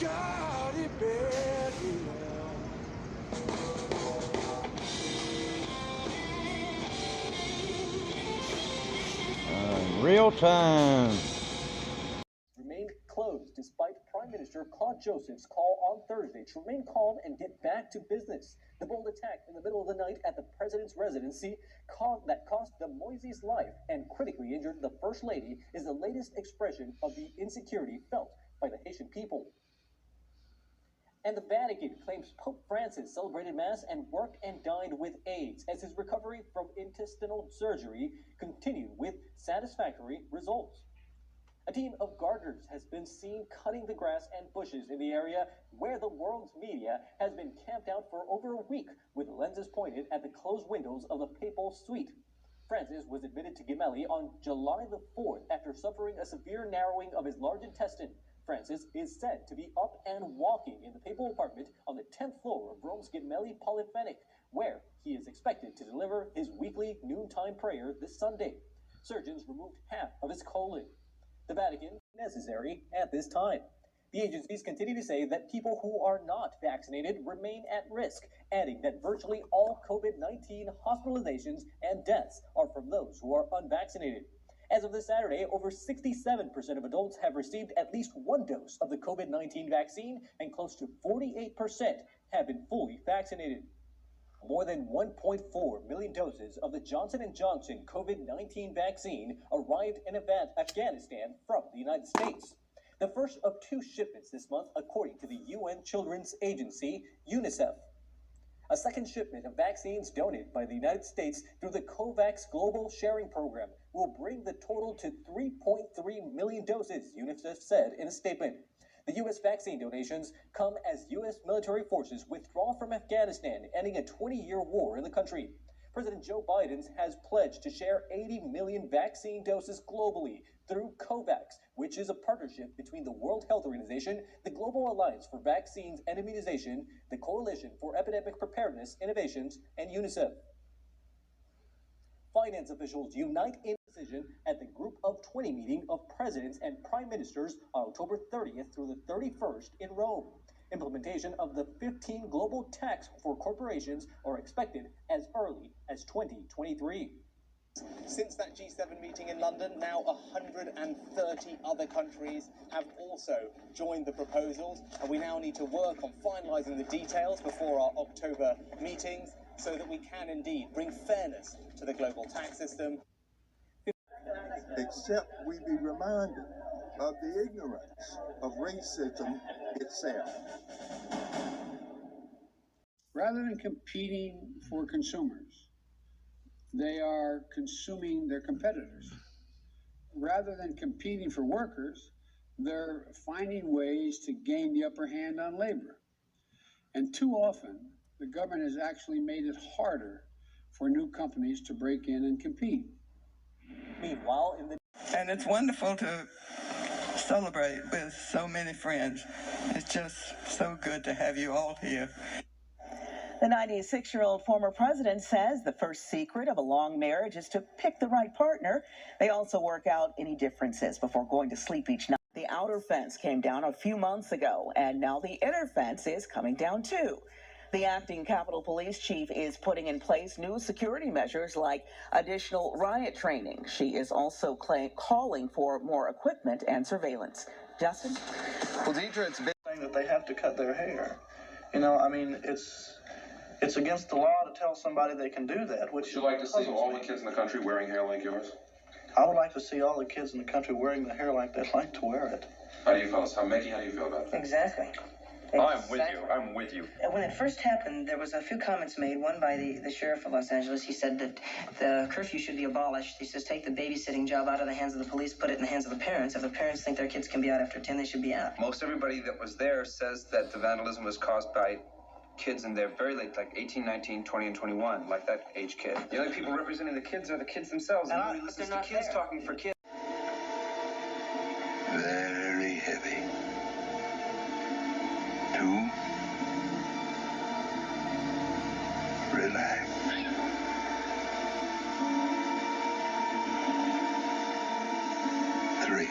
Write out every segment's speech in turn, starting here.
got it bad enough. Real time. Remained closed despite Prime Minister Claude Joseph's call on Thursday to remain calm and get back to business. The bold attack in the middle of the night at the president's residency that cost the Moise's life and critically injured the First Lady is the latest expression of the insecurity felt by the Haitian people. And the Vatican claims Pope Francis celebrated Mass and worked and dined with AIDS as his recovery from intestinal surgery continued with satisfactory results. A team of gardeners has been seen cutting the grass and bushes in the area where the world's media has been camped out for over a week with lenses pointed at the closed windows of the papal suite. Francis was admitted to Gemelli on July the 4th after suffering a severe narrowing of his large intestine. Francis is said to be up and walking in the papal apartment on the 10th floor of Rome's Gemelli Polyphenic, where he is expected to deliver his weekly noontime prayer this Sunday. Surgeons removed half of his colon. The Vatican is necessary at this time. The agencies continue to say that people who are not vaccinated remain at risk, adding that virtually all COVID-19 hospitalizations and deaths are from those who are unvaccinated. As of this Saturday, over 67% of adults have received at least one dose of the COVID-19 vaccine, and close to 48% have been fully vaccinated. More than 1.4 million doses of the Johnson & Johnson COVID-19 vaccine arrived in Afghanistan from the United States. The first of two shipments this month, according to the UN Children's Agency, UNICEF. A second shipment of vaccines donated by the United States through the COVAX Global Sharing Program will bring the total to 3.3 million doses, UNICEF said in a statement. The U.S. vaccine donations come as U.S. military forces withdraw from Afghanistan, ending a 20-year war in the country. President Joe Biden has pledged to share 80 million vaccine doses globally through COVAX, which is a partnership between the World Health Organization, the Global Alliance for Vaccines and Immunization, the Coalition for Epidemic Preparedness Innovations, and UNICEF. Finance officials unite in decision at the Group of 20 meeting of presidents and prime ministers on October 30th through the 31st in Rome. Implementation of the 15 global tax for corporations are expected as early as 2023. Since that G7 meeting in London, now 130 other countries have also joined the proposals, and we now need to work on finalising the details before our October meetings so that we can indeed bring fairness to the global tax system. Except we be reminded of the ignorance of racism itself. Rather than competing for consumers, they are consuming their competitors. Rather than competing for workers, they're finding ways to gain the upper hand on labor. And too often, the government has actually made it harder for new companies to break in and compete. Meanwhile, and it's wonderful to celebrate with so many friends. It's just so good to have you all here. The 96-year-old former president says the first secret of a long marriage is to pick the right partner. They also work out any differences before going to sleep each night. The outer fence came down a few months ago, and now the inner fence is coming down too. The acting Capitol Police chief is putting in place new security measures like additional riot training. She is also calling for more equipment and surveillance. Justin? Well, Deidre, it's been saying that they have to cut their hair. You know, I mean, it's against the law to tell somebody they can do that. Would you like to see all the kids in the country wearing hair like yours? I would like to see all the kids in the country wearing the hair like they'd like to wear it. How do you feel? Mickey, how do you feel about that? Exactly. I'm with you. When it first happened, there was a few comments made, one by the sheriff of Los Angeles. He said that the curfew should be abolished. He says, take the babysitting job out of the hands of the police, put it in the hands of the parents. If the parents think their kids can be out after 10, they should be out. Most everybody that was there says that the vandalism was caused by kids in their very late, like 18, 19, 20, and 21, like that age kid. The only people representing the kids are the kids themselves. And nobody listens to kids talking for kids. Very heavy. 2. Relax. 3.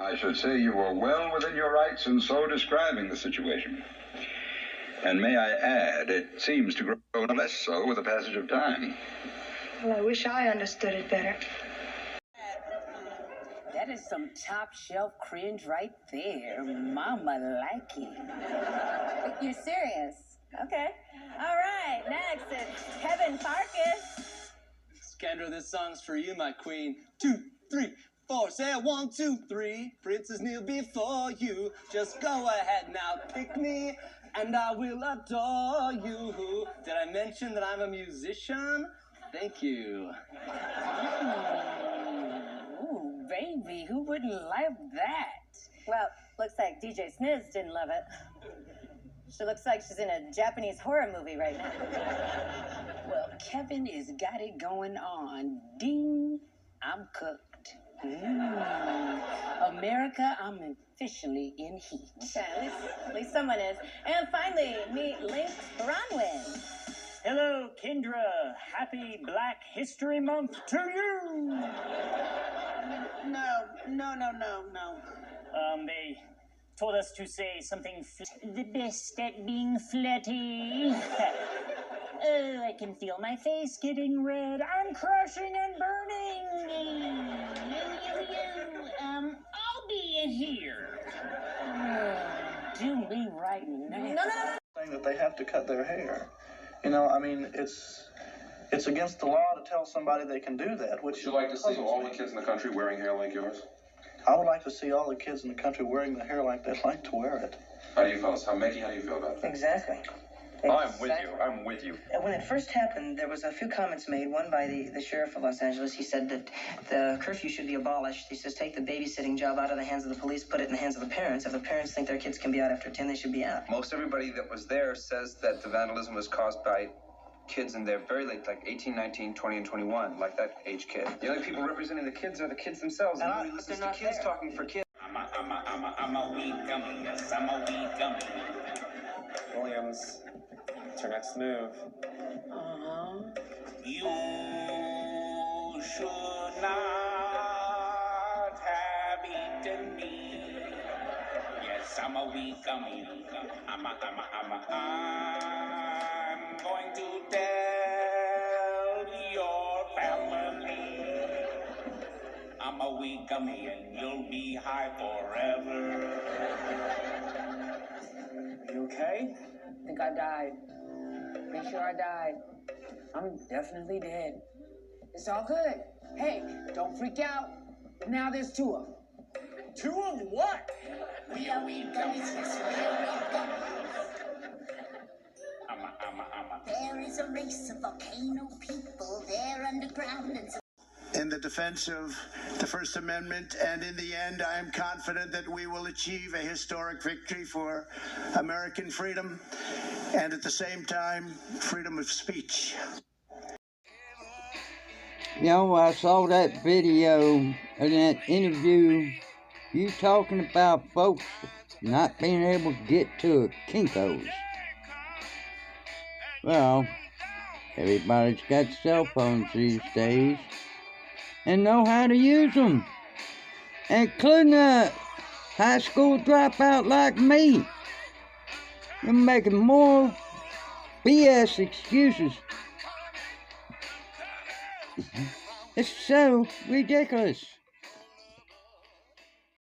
I should say you were well within your rights in so describing the situation. And may I add, it seems to grow less so with the passage of time. Well, I wish I understood it better. That is some top shelf cringe right there. Mama like it. You're serious? Okay. All right, next it's Kevin Farkas. Kendra, this song's for you, my queen. 2, 3, 4. Say it. 1, 2, 3. Princess kneel before you. Just go ahead now, pick me, and I will adore you. Did I mention that I'm a musician? Thank you. Ooh, baby, who wouldn't love that? Well, looks like DJ Sniz didn't love it. She looks like she's in a Japanese horror movie right now. Well, Kevin has got it going on. Ding, I'm cooked. America, I'm officially in heat. Okay, at least someone is. And finally, meet Link Bronwyn. Hello, Kendra. Happy Black History Month to you. No. They told us to say something the best at being flirty. Oh, I can feel my face getting red. I'm crashing and burning. I'll be in here. Do me right now. No. Saying that they have to cut their hair. You know, I mean, it's against the law to tell somebody they can do that. Would you like to see all the kids in the country wearing hair like yours? I would like to see all the kids in the country wearing the hair like they'd like to wear it. How do you feel? Mickey, how do you feel about it? Exactly. I'm with you. When it first happened, there was a few comments made. One by the sheriff of Los Angeles. He said that the curfew should be abolished. He says take the babysitting job out of the hands of the police, put it in the hands of the parents. If the parents think their kids can be out after 10, they should be out. Most everybody that was there says that the vandalism was caused by kids in their very late, like 18, 19, 20, and 21, like that age kid. The only people representing the kids are the kids themselves. And nobody listens to kids talking for kids. I'm a weed gummy. Yes, I'm a weed gummy. Williams, it's your next move. You should not have eaten me. Yes, I'm a weed gummy. I'm going to tell your family. I'm a weed gummy and you'll be high forever. You okay? I think I died. Pretty sure I died. I'm definitely dead. It's all good. Hey, don't freak out. Now there's 2 of them. 2 of what? We are weed gummies. Yes, we are weed gummies. There is a race of volcano people. They're underground and In the defense of the First Amendment, and in the end, I am confident that we will achieve a historic victory for American freedom, and at the same time, freedom of speech. You know, I saw that video and that interview, you talking about folks not being able to get to a Kinko's. Well, everybody's got cell phones these days and know how to use them, including a high school dropout like me. You're making more BS excuses. It's so ridiculous.